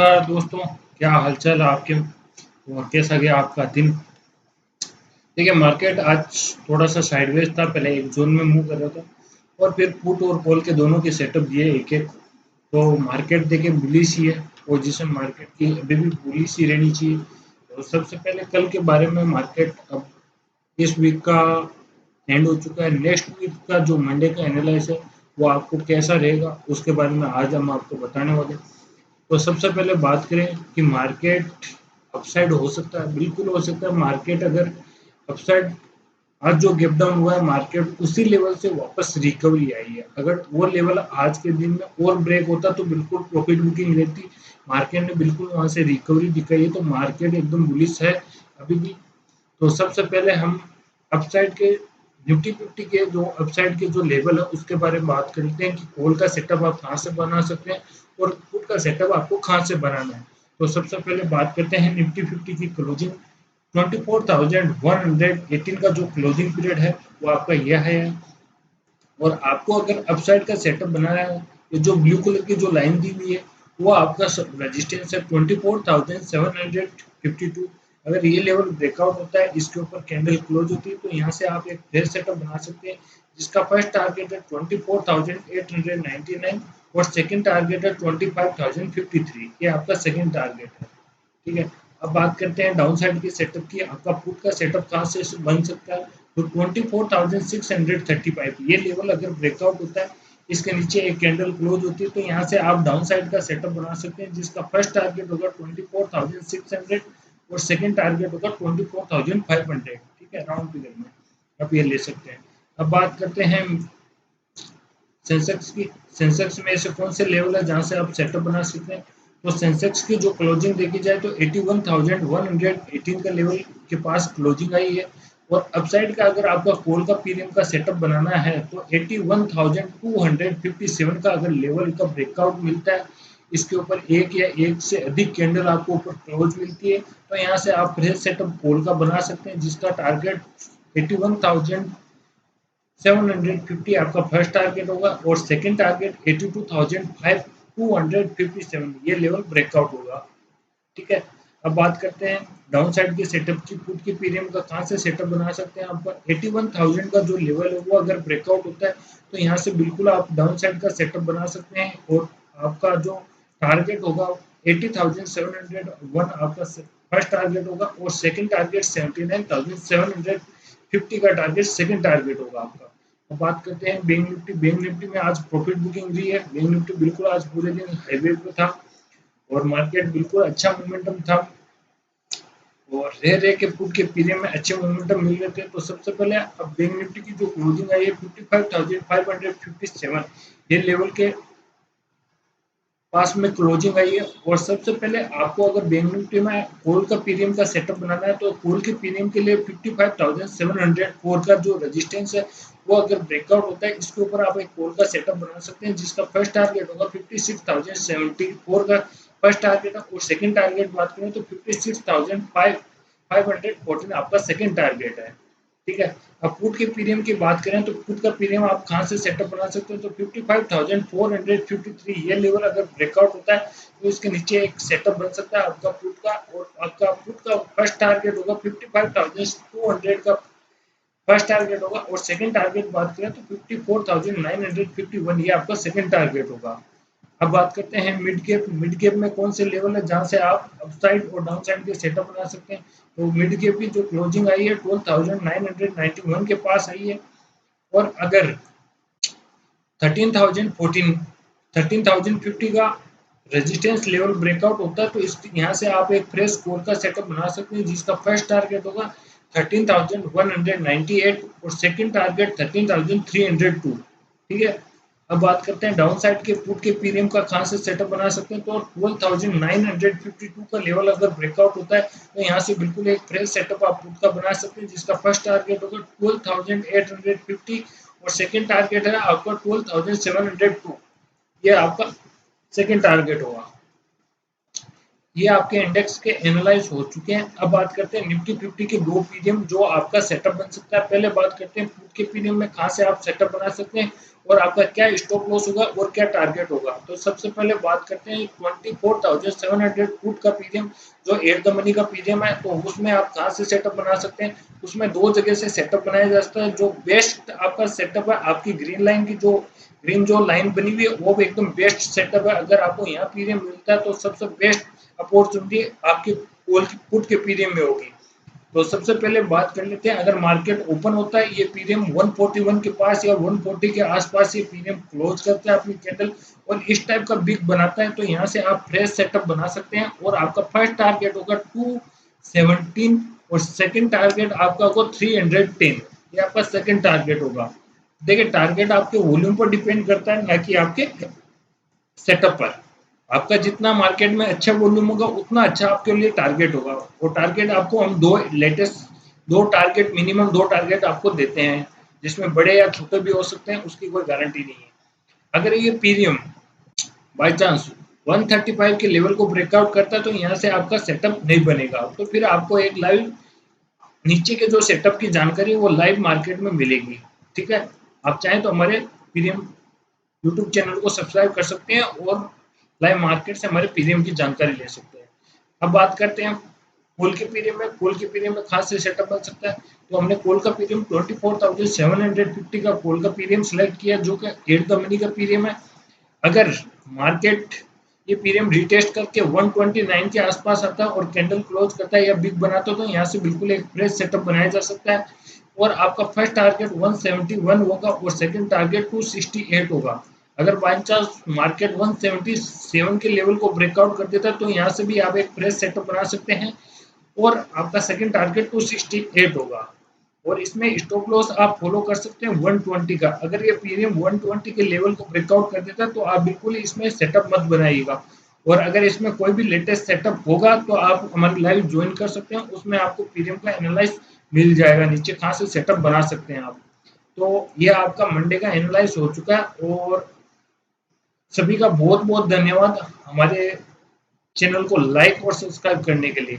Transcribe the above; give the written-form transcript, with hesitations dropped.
नमस्कार दोस्तों, क्या हालचाल है आपके और कैसा गया आपका दिन? देखिए मार्केट आज थोड़ा सा साइडवेज था, पहले एक जोन में मूव कर रहा था और फिर पुट और कॉल के दोनों के सेटअप दिए एक एक। तो मार्केट देखिए बुलिश ही है, पोजीशन मार्केट की अभी भी बुलिश ही रहनी चाहिए। तो सबसे पहले कल के बारे में मार्केट अब इस वीक का एंड हो चुका है, नेक्स्ट वीक का जो मंडे का एनालाइज है वो आपको कैसा रहेगा उसके बारे में आज हम आपको बताने वाले हैं। तो सबसे पहले बात करें कि मार्केट अपसाइड हो सकता है, बिल्कुल हो सकता है। मार्केट अगर अपसाइड आज जो गैप डाउन हुआ है मार्केट उसी लेवल से वापस रिकवरी आई है। अगर वो लेवल आज के दिन में और ब्रेक होता तो बिल्कुल प्रॉफिट बुकिंग रहती। मार्केट ने बिल्कुल वहां से रिकवरी दिखाई है, तो मार्केट एकदम बुलिश है अभी भी। तो सबसे पहले हम अपसाइड के निफ्टी फिफ्टी के जो अपसाइड के जो लेवल है उसके बारे में बात करते हैं कि कॉल का सेटअप आप कहाँ से बना सकते हैं और पुट का सेटअप आपको कहाँ से बनाना है। तो सबसे पहले बात करते हैं निफ्टी फिफ्टी की क्लोजिंग। 24,118 का जो क्लोजिंग पीरियड है वो आपका यह है। और आपको अगर अपसाइड का सेटअप बनाना है, ये जो ब्लू कलर की जो लाइन दी हुई है वो आपका रजिस्टेंस है 24,752। अगर ये लेवल ब्रेकआउट होता है, इसके ऊपर कैंडल क्लोज होती है, तो यहाँ से आप एक फ्रेश सेटअप बना सकते हैं जिसका फर्स्ट टारगेट है 24,899 और सेकंड टारगेट है 25,053। ये आपका सेकंड टारगेट है। ठीक है। अब बात करते हैं डाउन साइड के सेटअप की। आपका पुट का सेटअप कहाँ से बन सकता है? तो 24,635 ये लेवल अगर ब्रेकआउट होता है, इसके नीचे एक कैंडल क्लोज होती है, तो यहाँ से आप डाउन साइड का सेटअप बना सकते हैं जिसका फर्स्ट टारगेट होगा 24,600 और सेकंड टारगेट होगा 24,500। ठीक है, राउंड फिगर में आप ये ले सकते हैं। अब बात करते हैं सेंसेक्स की। सेंसेक्स में ऐसे कौन से लेवल है जहां से आप सेटअप बना सकते हैं? तो सेंसेक्स की जो क्लोजिंग देखी जाए तो 81,118 का लेवल के पास क्लोजिंग आई है। और अपसाइड का अगर आपका कॉल का प्रीमियम का सेटअप बनाना है तो 81,257 का अगर लेवल का ब्रेकआउट मिलता है, इसके ऊपर एक या एक से अधिक कैंडल आपको ऊपर क्लोज मिलती है, तो यहाँ से आप फ्रेश सेटअप कॉल का बना सकते हैं जिसका टारगेट 81,750 आपका फर्स्ट टारगेट होगा और सेकंड टारगेट 82,257 ये लेवल ब्रेकआउट होगा। ठीक है। अब बात करते हैं डाउन साइड के सेटअप की। पुट की पीरियड का कहाँ से सेटअप बना सकते हैं? आपका 81,000 का जो लेवल है वो अगर ब्रेकआउट होता है तो यहाँ से बिल्कुल आप डाउन साइड का सेटअप बना सकते हैं और आपका जो टारगेट होगा 80,701 आपका फर्स्ट टारगेट होगा और सेकंड टारगेट 79,750 का टारगेट सेकंड टारगेट होगा आपका। अब बात करते हैं बैंक निफ्टी। बैंक निफ्टी में आज प्रॉफिट बुकिंग रही है। बैंक निफ्टी बिल्कुल आज पूरे दिन हाईवे पे था और मार्केट बिल्कुल अच्छा मोमेंटम था और रह रह के पुट के पीरियड में अच्छे मोमेंटम मिल रहे थे। तो सबसे पहले अब बैंक निफ्टी की जो क्लोजिंग आई है 55,557 ये लेवल के पास में क्लोजिंग आई है। और सबसे पहले आपको अगर बैंक निफ्टी में कॉल का पीरियड का सेटअप बनाना है तो कॉल के पीरियड के लिए 55,704 का जो रेजिस्टेंस है वो अगर ब्रेकआउट होता है, इसके ऊपर आप एक कॉल का सेटअप बना सकते हैं जिसका फर्स्ट टारगेट होगा 56,074 का फर्स्ट टारगेट है और सेकंड टारगेट बात करें तो 56,514 आपका सेकंड टारगेट है। ठीक है। अब पुट के प्रीमियम की बात करें तो पुट का प्रीमियम आप कहाँ से सेटअप बना सकते हो? तो 55,453 ये लेवल अगर ब्रेकआउट होता है तो इसके नीचे एक सेटअप बन सकता है आपका पुट का। और आपका पुट का फर्स्ट टारगेट होगा 55,200 का फर्स्ट टारगेट होगा और सेकंड टारगेट बात करें तो 54,951 ये आपका सेकंड टारगेट होगा। अब बात करते हैं मिड कैप। मिड कैप में कौन से लेवल है जहां से आप अपसाइड और डाउन साइड के सेटअप बना सकते हैं? तो मिड कैप की जो क्लोजिंग आई है 12,991 के पास आई है। और अगर 13,014 13,050 का रेजिस्टेंस लेवल ब्रेकआउट होता है तो इस यहाँ से आप एक फ्रेश कोर का सेटअप बना सकते हैं जिसका फर्स्ट टारगेट होगा 13,198 और सेकंड टारगेट 13,302। ठीक है। अब बात करते हैं डाउन साइड के पुट के प्रीमियम का कहाँ से सेटअप बना सकते हैं? तो 12,952 का लेवल अगर ब्रेकआउट होता है तो यहाँ से बिल्कुल एक फ्रेश सेटअप आप पुट का बना सकते हैं जिसका फर्स्ट टारगेट होगा 12,850 और सेकंड टारगेट है आपका 12,702। ये आपका सेकंड टारगेट होगा। ये आपके इंडेक्स के एनालाइज हो चुके हैं। अब बात करते हैं निफ्टी 50 के दो पीरियम जो आपका सेटअप बन सकता है। पहले बात करते हैं पुट के पीरियम में कहाँ से आप सेटअप बना सकते हैं और आपका क्या स्टॉप लॉस होगा और क्या टारगेट होगा। तो सबसे पहले बात करते हैं 24,700 पुट का पीरियम जो एट द मनी का पीरियम है। तो उसमें आप कहाँ से सेटअप बना सकते हैं, उसमें दो जगह से सेटअप बनाया जा सकता है। जो बेस्ट आपका सेटअप है, आपकी ग्रीन लाइन की जो लाइन बनी हुई है वो भी एकदम बेस्ट सेटअप है। अगर आपको यहाँ पीरियम मिलता है तो सबसे बेस्ट अपॉर्चुनिटी आपके कॉल की पुट के पीरियम में होगी। तो सबसे पहले बात कर लेते हैं, अगर मार्केट ओपन होता है ये पीरियम 141 के पास या 140 के आसपास ये पीरियम क्लोज करता है अपनी कैंडल और इस टाइप का बिग बनाता है, तो यहाँ से आप फ्रेश सेटअप बना सकते हैं। और आपका फर्स्ट टारगेट होगा 217 और सेकंड टारगेट आपका होगा 310। ये आपका सेकंड टारगेट होगा। देखिए टारगेट आपके वॉल्यूम पर डिपेंड करता है, ना कि आपके सेटअप पर। आपका जितना मार्केट में अच्छा वॉल्यूम होगा उतना अच्छा आपके लिए टारगेट होगा। और टारगेट आपको हम दो टारगेट मिनिमम दो टारगेट आपको देते हैं, जिसमें बड़े या छोटे भी हो सकते हैं, उसकी कोई गारंटी नहीं है। अगर ये पीरियम बाई चांस 135 के लेवल को ब्रेकआउट करता है तो यहाँ से आपका सेटअप नहीं बनेगा। तो फिर आपको एक लाइव नीचे के जो सेटअप की जानकारी है वो लाइव मार्केट में मिलेगी। ठीक है, आप चाहें तो हमारे पीरियम यूट्यूब चैनल को सब्सक्राइब कर सकते हैं और लाइव मार्केट से हमारे पीरियम की जानकारी ले सकते हैं। अब बात करते हैं कॉल के पीरियम में। कॉल के पीरियम में खास से सेटअप बन सकता है। तो हमने कॉल का पीरियम 24,750 का कॉल का पीरियम सेलेक्ट किया जो कि एट द मनी का पीरियम है। अगर मार्केट ये पीरियम रिटेस्ट करके 129 के आसपास आता है और कैंडल क्लोज करता है या बिग बनाता है तो यहाँ से बिल्कुल एक फ्रेश सेटअप बनाया जा सकता है। और आपका फर्स्ट टारगेट 171 होगा और सेकंड टारगेट 268 होगा। अगर बाई चांस मार्केट 177 के लेवल को ब्रेकआउट कर देता है तो यहाँ से भी आप एक फ्रेश सेटअप बना सकते हैं और आपका सेकंड टारगेट 268 होगा। और इसमें स्टॉप लॉस आप फॉलो कर सकते हैं 120 का। अगर ये पीरियम 120 के लेवल को ब्रेकआउट कर देता है तो आप बिल्कुल इसमें सेटअप मत बनाइएगा। और अगर इसमें कोई भी लेटेस्ट सेटअप होगा तो आप हमारी लाइव ज्वाइन कर सकते हैं, उसमें आपको पीरियम का एनालाइज मिल जाएगा, नीचे कहाँ से सेटअप बना सकते हैं आप। तो ये आपका मंडे का एनालाइज हो चुका है और सभी का बहुत बहुत धन्यवाद हमारे चैनल को लाइक और सब्सक्राइब करने के लिए।